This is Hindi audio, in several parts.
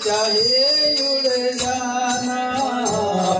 चाहे उड़ जाना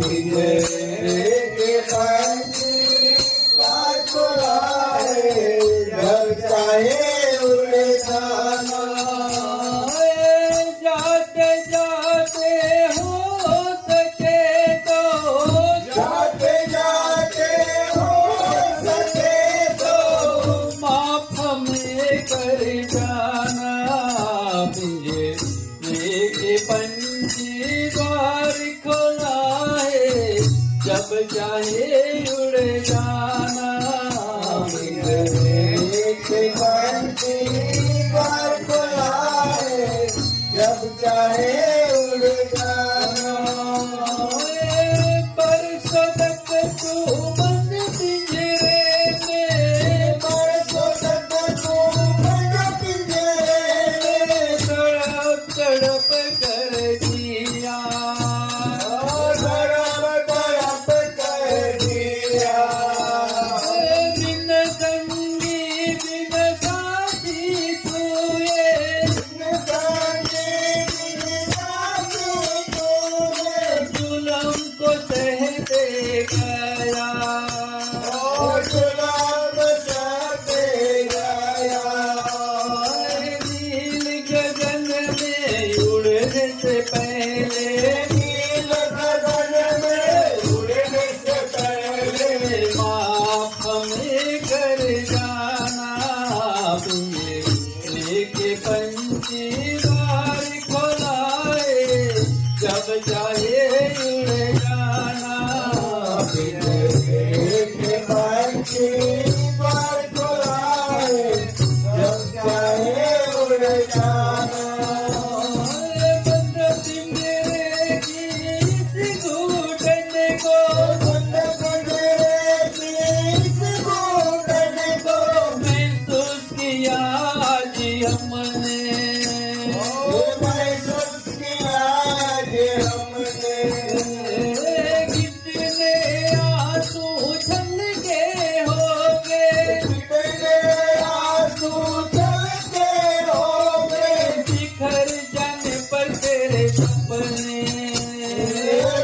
पिंजरे के पंछी बार को लाए जब चाहे उड़ जाना जाते जाते हो सके तो जाते जाते हो सके तो माफ में कर जाना पिंजरे के पंछी द्वार खोला है जब चाहे उड़ जाना पिंजरे के पंछी द्वार खोला है जब चाहे उड़ जाना बरसों तक तू बंद पिंजरे में बरसों तक तू बंद पिंजरे में तड़प तड़प कर जिया तड़प तड़प कर जिया बिन संगी बिन साथी तू ये बिन संगी बिन साथी तू ये जुल्म को सहते गया जुल्म सहते गया नील गगन में उड़ने से पहले नील गगन में उड़ने से पहले माफ में कर जाना पिंजरे के पंछी द्वार खोलाए जब चाहे उड़ जाना पिंजरे के पंछी द्वार खोलाए जब चाहे उड़ जाना बंद पिंजरे की इस घुटन को बंद पिंजरे की इस घुटन को महसूस किया आज हमने महसूस किया आज हमने कितने आंसू छलके होंगे कितने आंसू छलके होंगे बिखर जाने पर तेरे सपने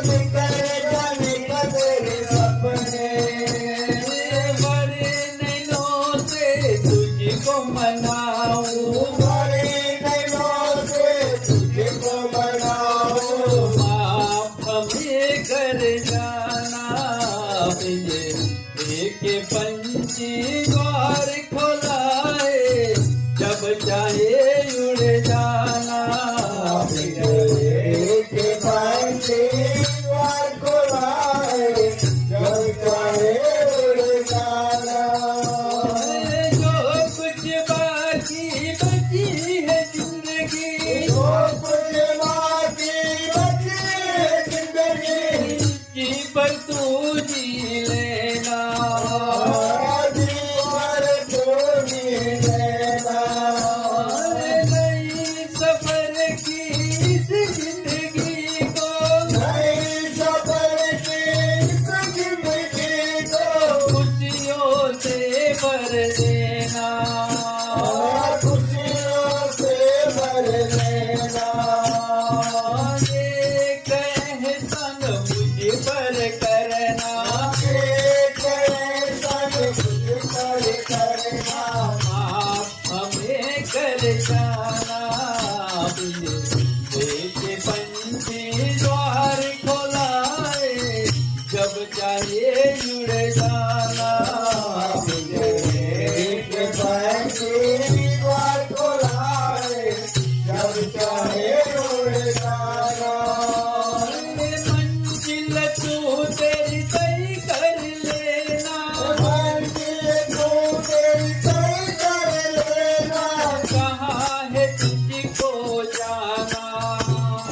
बिखर जाने पर तेरे सपने बड़े नैनों से तुझको मनाऊं बड़े नैनों से तुझको मनाऊं माफ में कर जाना पिंजरे के पंछी द्वार खोलाए जब चाहे उड़ जाना पिंजरे के पंछी द्वार खोलाए जब चाहे उड़ जाना जो कुछ बाकी बची है जिंदगी जो कुछ बाकी बची है जिंदगी जी पर तू जी लेना जी पर तू जी लेना नई सफर की इस जिंदगी को नई सफर की इस जिंदगी को खुशियों से भर देना खुशियों से भर देना एक एहसान मुझ पर करना एक एहसान मुझ पर करना माफ हमें कर जाना पिंजरे के पंछी द्वार खोलाए जब चाहे उड़ जाना पिंजरे के पंछी द्वार खोलाए जब चाहे उड़ जाना मंजिल तू तेरी तय कर लेना मंजिल तू तेरी तय कर लेना कहाँ है तुझको जाना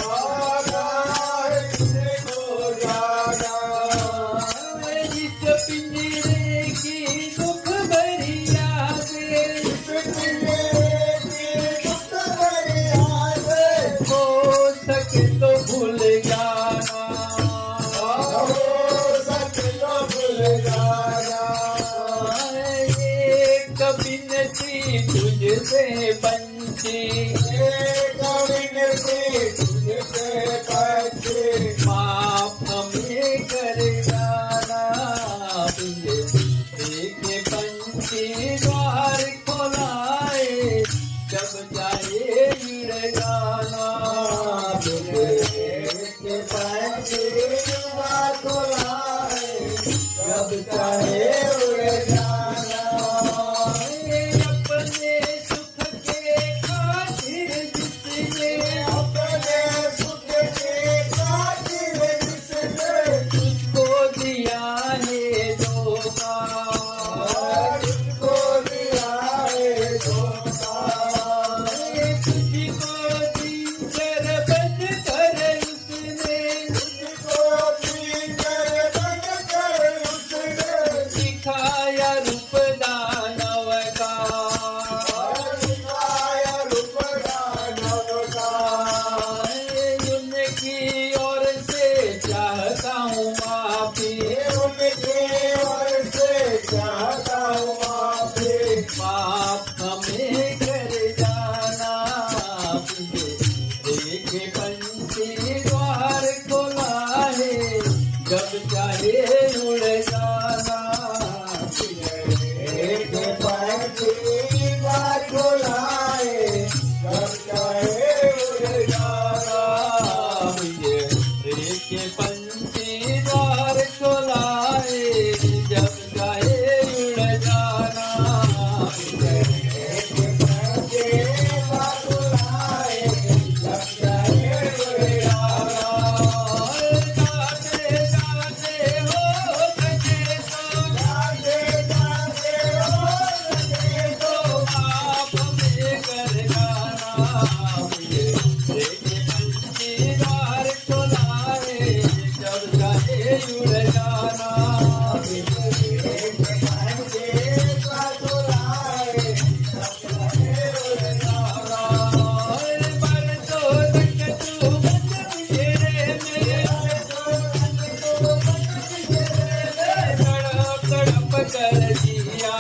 कहाँ है तुझको जाना इस पिंजरे की दुख भरी यादें इस पिंजरे की दुख भरी यादें हो सके तो भूल जाना हो सके तो भूल जाना एक बिनती तुझसे पंछी एक बिनती पंछी द्वार खोलाए, जब चाहे उड़ जाना। के पंछी द्वार खोलाए, जब चाहे उड़ जाना। अपने सुख के खातिर जिसने अपने सुख के खातिर जिसने तुझको दिया है धोखा, तुझको दिया है धोखा। तुझको दीकर बन कर उसने तुझको दीकर बन कर उसने दिखाया रूप दानव का। दिखाया रूप दानव का। उनकी ओर से चाहता हूँ माफी, उनके ओर से चाहता हूँ माफी। माफ हमें कर जाना। देखे पंछी द्वार खोला है, जब चाहे उड़ जाना। एक पंछी द्वार खोलाए, जब चाहे उड़ जाना। देखे पंछी द्वार खोला है, जब चाहे उड़ जाना। एक पंछी द्वार खोलाए, जब चाहे उड़ जाना। जाते जाते हो सके तो जाते जाते हो सके तो आप में कर जाना। देखे पंछी द्वार खोला है, जब चाहे उड़ जाना। एक पंछी द्वार खोलाए, जब चाहे उड़ जाना। पर तो तक तू बच पिंजरे में, तड़प तड़प कर जिया।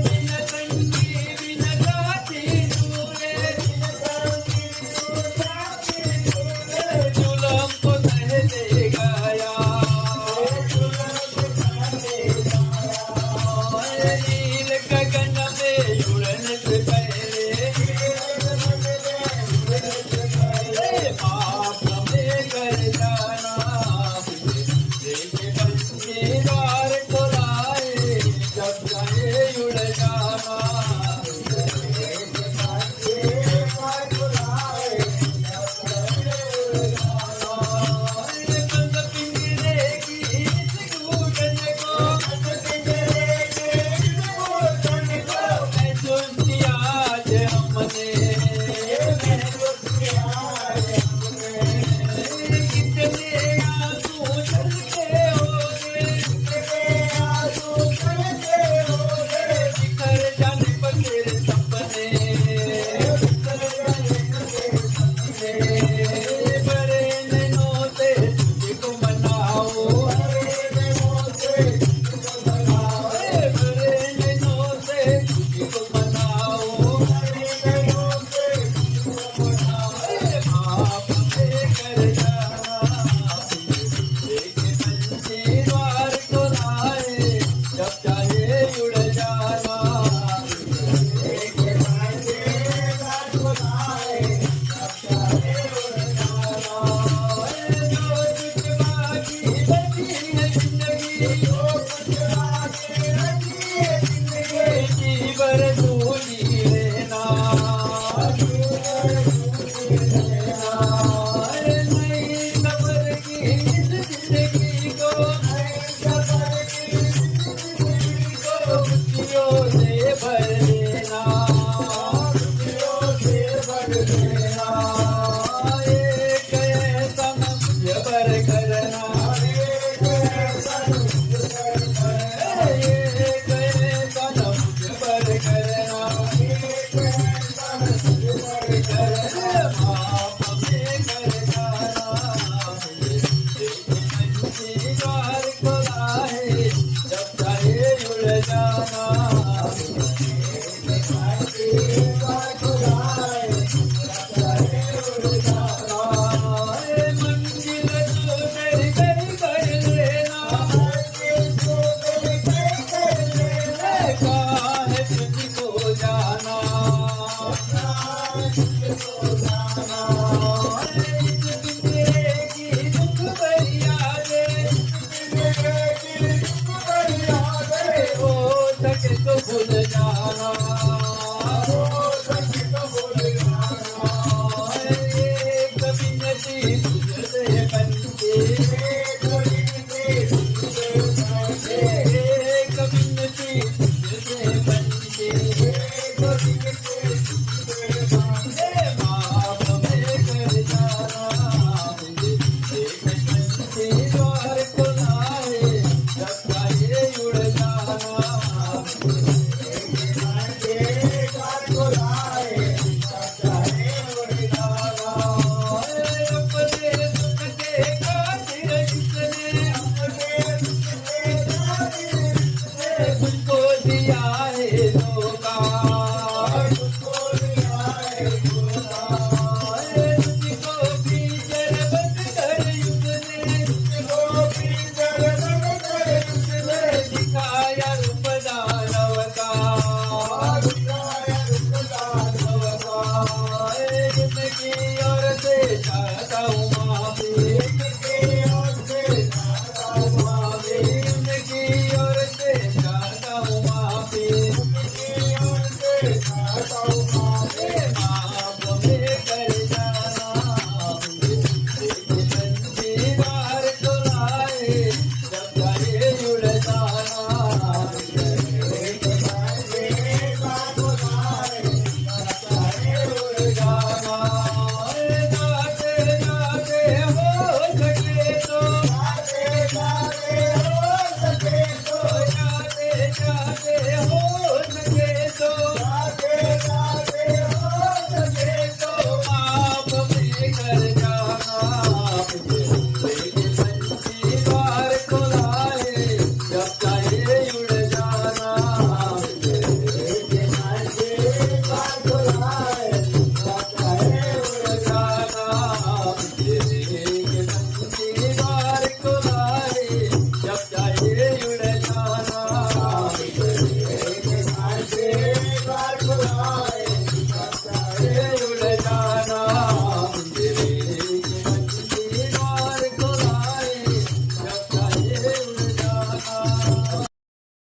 बिन संगी बिन साथी दूरे, जुलम को सह ले गया। नील गगन में उड़न से पहले माफ हमें कर जाना। देखे पंछी द्वार खोलाए, जब चाहे उड़ जाना। बंद पिंजरे की इस घूटन को महसूस किया आज हमने। कितने आंसू झलके होंगे, बिखर जाने पर सपने। बड़े नैनों से तुझको मनाओ, बड़े नैनों से तुझको मनाओ। माफ हमें कर जाना। देखे पंछी द्वार खोलाए, जब चाहे उड़ जाना। जो कुछ बाकी बची है जिंदगी,